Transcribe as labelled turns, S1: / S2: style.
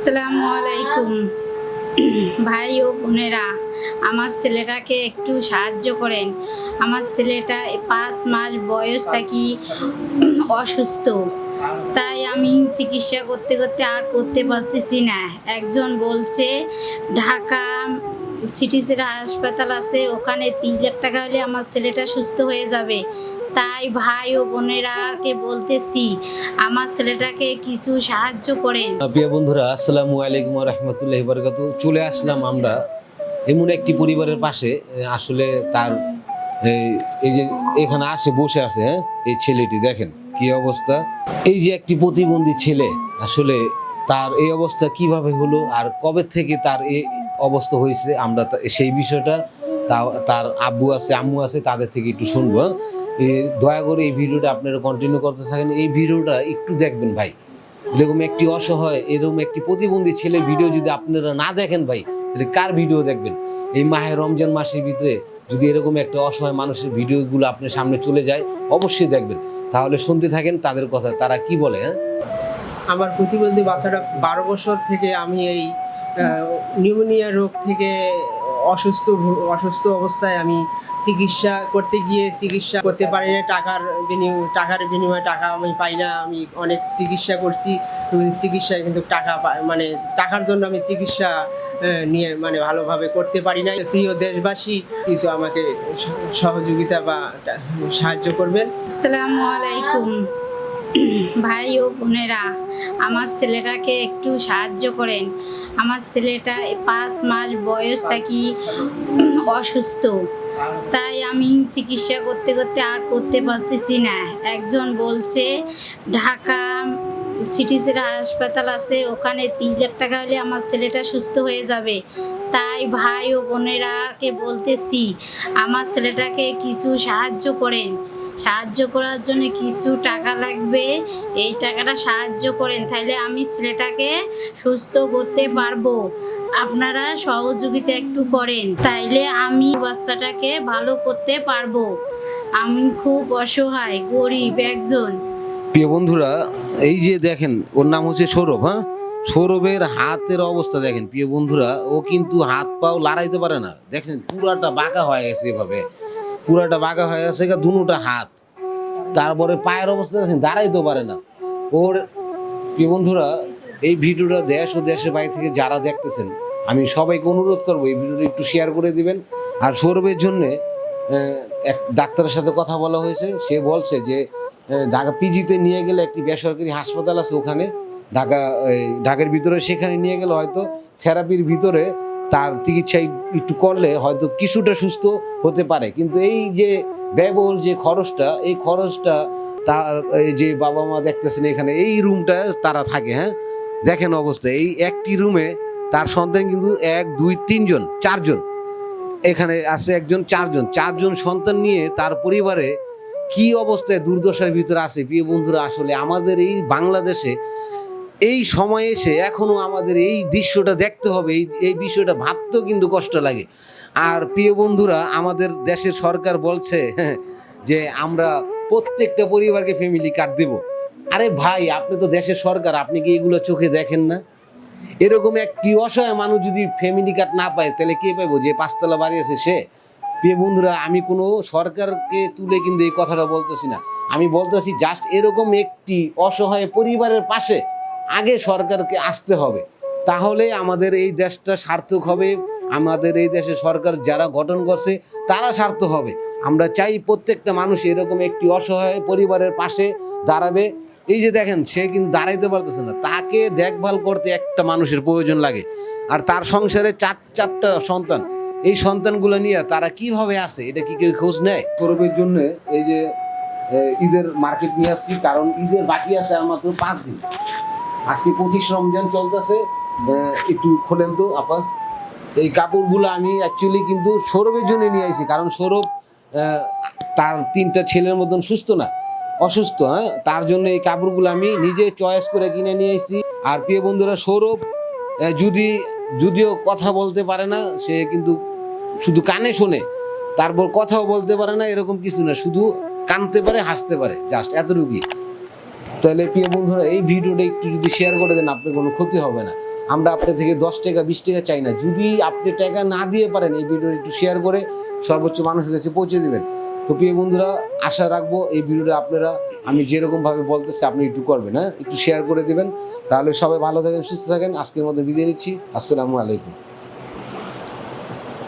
S1: আসসালামু আলাইকুম ভাই ও বোনেরা, আমার ছেলেটাকে একটু সাহায্য করেন। আমার ছেলেটা 5 মাস বয়স থেকে অসুস্থ, তাই আমি চিকিৎসা করতে করতে আর করতে পারতেছি না। একজন বলছে ঢাকা সিটি হাসপাতাল আছে, ওখানে 3 লাখ টাকা হলে আমার ছেলেটা সুস্থ হয়ে যাবে। তাই ভাই ও বোনেরাকে বলতেছি, আমার ছেলেটাকে কিছু সাহায্য করেন।
S2: প্রিয় বন্ধুরা, আসসালামু আলাইকুম ওয়া রাহমাতুল্লাহি ওয়া বারাকাতুহু। চলে আসলাম আমরা এমন একটি পরিবারের পাশে। আসলে তার এই যে এখানে আসে বসে আছে, এই ছেলেটি দেখেন কি অবস্থা। এই যে একটি প্রতিবন্ধী ছেলে, আসলে তার এই অবস্থা কিভাবে হলো আর কবে থেকে তার এই অবস্থা হয়েছে, আমরা সেই বিষয়টা তার আব্বু আছে আম্মু আছে তাদের থেকে একটু শুনবো। দয়া করে এই ভিডিওটা আপনারা কন্টিনিউ করতে থাকেন। এই ভিডিওটা একটু দেখবেন ভাই। এরকম একটি অসহায়, এরকম একটি প্রতিবন্ধী ছেলের ভিডিও যদি আপনারা না দেখেন ভাই, তাহলে কার ভিডিও দেখবেন? এই মাহে রমজান মাসের ভিতরে যদি এরকম একটা অসহায় মানুষের ভিডিওগুলো আপনার সামনে চলে যায়, অবশ্যই দেখবেন। তাহলে শুনতে থাকেন তাদের কথা, তারা কি বলে।
S3: আমার প্রতিবন্ধী বাচ্চাটা 12 বছর থেকে আমি এই নিউমোনিয়া রোগ থেকে অসুস্থ অবস্থায় আমি চিকিৎসা করতে গিয়ে চিকিৎসা করতে পারি না। টাকার বিনিময়ে টাকা আমি পাই না। আমি অনেক চিকিৎসা করছি, চিকিৎসায় কিন্তু মানে টাকার জন্য আমি চিকিৎসা নিয়ে ভালোভাবে করতে পারি না। প্রিয় দেশবাসী, কিছু আমাকে সহযোগিতা বা সাহায্য করবেন।
S1: আসসালামু আলাইকুম ভাই ও বোনেরা, আমার ছেলেটাকে একটু সাহায্য করেন। আমার ছেলেটা 5 মাস বয়স থেকে অসুস্থ, তাই আমি চিকিৎসা করতে করতে আর করতে পারতেছি না। একজন বলছে ঢাকা সিটি হাসপাতাল আছে, ওখানে 3 লাখ টাকা হলে আমার ছেলেটা সুস্থ হয়ে যাবে। তাই ভাই ও বোনেরাকে বলতেছি, আমার ছেলেটাকে কিছু সাহায্য করেন। সাহায্য করার জন্য কিছু টাকা লাগবে, এই টাকাটা সাহায্য করেন, তাহলে আমি ছেলেটাকে সুস্থ করতে পারবো। আপনারা সহযোগিতা একটু করেন, তাইলে আমি বাচ্চাটাকে ভালো করতে পারবো। আমি খুব অসহায়, গরিব একজন।
S2: প্রিয় বন্ধুরা, এই যে দেখেন, ওর নাম হচ্ছে সৌরভ। সৌরভের হাতের অবস্থা দেখেন প্রিয় বন্ধুরা, ও কিন্তু হাত পাও লড়াইতে পারে না। দেখেন পুরাটা বাঁকা হয়ে গেছে, এভাবে পুরাটা বাঁকা হয়ে গেছে, দুটা হাত। তারপরে পায়ের অবস্থা দেখেন, দাঁড়াইতে পারে না ওর। প্রিয় বন্ধুরা, এই ভিডিওটা দেশ ও দেশের বাইরে থেকে যারা দেখতেছেন, আমি সবাইকে অনুরোধ করবো এই ভিডিওটা একটু শেয়ার করে দিবেন। আর সৌরভের জন্যে এক ডাক্তারের সাথে কথা বলা হয়েছে। সে বলছে যে ঢাকা পিজিতে নিয়ে গেলে একটি বেসরকারি হাসপাতাল আছে ওখানে, ঢাকার ভিতরে, সেখানে নিয়ে গেলে হয়তো থেরাপির ভিতরে তার চিকিৎসা একটু করলে হয়তো কিছুটা সুস্থ হতে পারে। কিন্তু এই যে ব্যয়বহুল যে খরচটা, এই খরচটা তার এই যে বাবা মা দেখতেছেন এখানে এই রুমটা তারা থাকে। দেখেন অবস্থা, এই একটি রুমে তার সন্তান কিন্তু 1 2 3 জন 4 জন এখানে আছে, একজন 4 জন সন্তান নিয়ে তার পরিবারে কি অবস্থায় দুর্দশার ভিতরে আছে। প্রিয় বন্ধুরা, আসলে আমাদের এই বাংলাদেশে এই সময় এসে এখনো আমাদের এই দৃশ্যটা দেখতে হবে, এই বিষয়টা ভাবতেও কিন্তু কষ্ট লাগে। আর প্রিয় বন্ধুরা, আমাদের দেশের সরকার বলছে যে আমরা প্রত্যেকটা পরিবারকে ফ্যামিলি কার্ড দেব। আরে ভাই, আপনি তো দেশের সরকার, আপনি কি এগুলো চোখে দেখেন না? এরকম একটি অসহায় মানুষ যদি ফ্যামিলি কার্ড না পায়, তাহলে কে পাইবো? যে 5 তলা বাড়ি আছে সে। প্রিয় বন্ধুরা, আমি কোনো সরকারকে তুলে কিন্তু এই কথাটা বলতেছি না। আমি বলতেছি জাস্ট এরকম একটি অসহায় পরিবারের পাশে আগে সরকারকে আসতে হবে, তাহলে আমাদের এই দেশটা সার্থক হবে। আমাদের এই দেশে সরকার যারা গঠন করছে তারা সার্থক হবে। আমরা চাই প্রত্যেকটা মানুষ এরকম একটি অসহায় পরিবারের পাশে দাঁড়াবে। এই যে দেখেন, সে কিন্তু দাঁড়াইতে পারতেছে না, তাকে দেখভাল করতে একটা মানুষের প্রয়োজন লাগে। আর তার সংসারে 4টা সন্তান, এই সন্তানগুলো নিয়ে তারা কিভাবে আছে, এটা কি কেউ খোঁজ নেয়? সৌরভের জন্য এই যে ঈদের মার্কেট নিয়ে আসছি, কারণ ঈদের বাকি আছে আর মাত্র 5 দিন। আজকে 25 রমজান চলতেছে। একটু খোলেন তো আপা। এই কাপড়গুলো আমি অ্যাকচুয়ালি কিন্তু সৌরভের জন্য নিয়ে আসছি, কারণ সৌরভ তার 3টা ছেলের মতন সুস্থ না, অসুস্থ। তার জন্য এই কাপড়গুলো আমি নিজে চয়েস করে কিনে নিয়ে আসছি। আর প্রিয় বন্ধুরা, সৌরভ যদিও কথা বলতে পারে না, সে কিন্তু শুধু কানে শোনে, তারপর কথাও বলতে পারে না, এরকম কিছু না, শুধু কানতে পারে, হাসতে পারে, জাস্ট এতটুকুই। তাহলে প্রিয় বন্ধুরা, এই ভিডিওটা একটু যদি শেয়ার করে দেন, আপনার কোনো ক্ষতি হবে না। আমরা আপনার থেকে 10 টাকা 20 টাকা চাই না। যদি আপনি টাকা না দিয়ে পারেন এই ভিডিও একটু শেয়ার করে সর্বোচ্চ মানুষের কাছে পৌঁছে দিবেন। তো প্রিয় বন্ধুরা, আশা রাখবো এই ভিডিওটা আপনারা আমি যেরকমভাবে বলতেছি আপনি একটু করবেন, হ্যাঁ, একটু শেয়ার করে দিবেন। তাহলে সবাই ভালো থাকেন, সুস্থ থাকেন। আজকের মতো বিদায় নিচ্ছি। আসসালামু আলাইকুম।